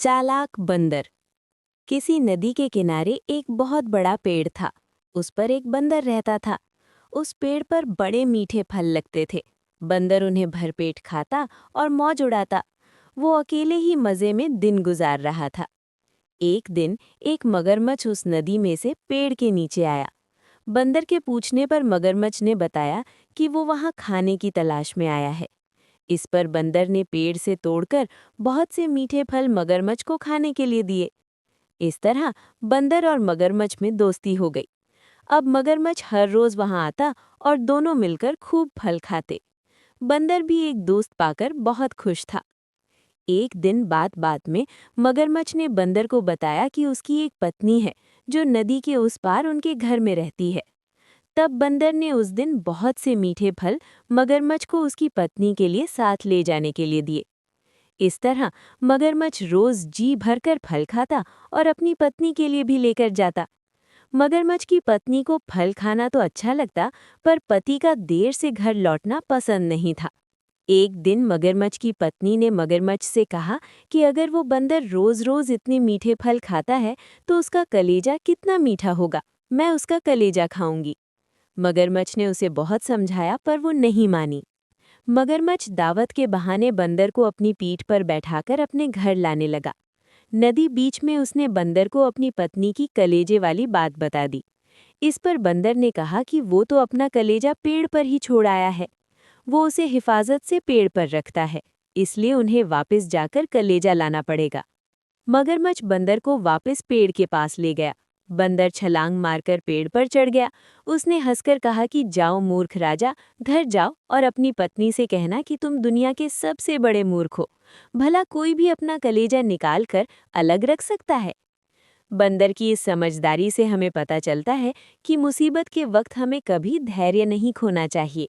चालाक बंदर। किसी नदी के किनारे एक बहुत बड़ा पेड़ था। उस पर एक बंदर रहता था। उस पेड़ पर बड़े मीठे फल लगते थे। बंदर उन्हें भरपेट खाता और मौज उड़ाता। वो अकेले ही मजे में दिन गुजार रहा था। एक दिन एक मगरमच्छ उस नदी में से पेड़ के नीचे आया। बंदर के पूछने पर मगरमच्छ ने बताया कि वो वहाँ खाने की तलाश में आया है। इस पर बंदर ने पेड़ से तोड़कर बहुत से मीठे फल मगरमच्छ को खाने के लिए दिए। इस तरह बंदर और मगरमच्छ में दोस्ती हो गई। अब मगरमच्छ हर रोज वहां आता और दोनों मिलकर खूब फल खाते। बंदर भी एक दोस्त पाकर बहुत खुश था। एक दिन बात बात में मगरमच्छ ने बंदर को बताया कि उसकी एक पत्नी है जो नदी के उस पार उनके घर में रहती है। तब बंदर ने उस दिन बहुत से मीठे फल मगरमच्छ को उसकी पत्नी के लिए साथ ले जाने के लिए दिए। इस तरह मगरमच्छ रोज जी भरकर फल खाता और अपनी पत्नी के लिए भी लेकर जाता। मगरमच्छ की पत्नी को फल खाना तो अच्छा लगता, पर पति का देर से घर लौटना पसंद नहीं था। एक दिन मगरमच्छ की पत्नी ने मगरमच्छ से कहा कि अगर वो बंदर रोज रोज इतने मीठे फल खाता है तो उसका कलेजा कितना मीठा होगा। मैं उसका कलेजा खाऊंगी। मगरमच्छ ने उसे बहुत समझाया पर वो नहीं मानी। मगरमच्छ दावत के बहाने बंदर को अपनी पीठ पर बैठाकर अपने घर लाने लगा। नदी बीच में उसने बंदर को अपनी पत्नी की कलेजे वाली बात बता दी। इस पर बंदर ने कहा कि वो तो अपना कलेजा पेड़ पर ही छोड़ आया है। वो उसे हिफाजत से पेड़ पर रखता है, इसलिए उन्हें वापस जाकर कलेजा लाना पड़ेगा। मगरमच्छ बंदर को वापस पेड़ के पास ले गया। बंदर छलांग मारकर पेड़ पर चढ़ गया। उसने हंसकर कहा कि जाओ मूर्ख राजा, घर जाओ और अपनी पत्नी से कहना कि तुम दुनिया के सबसे बड़े मूर्ख हो। भला कोई भी अपना कलेजा निकाल कर अलग रख सकता है। बंदर की इस समझदारी से हमें पता चलता है कि मुसीबत के वक्त हमें कभी धैर्य नहीं खोना चाहिए।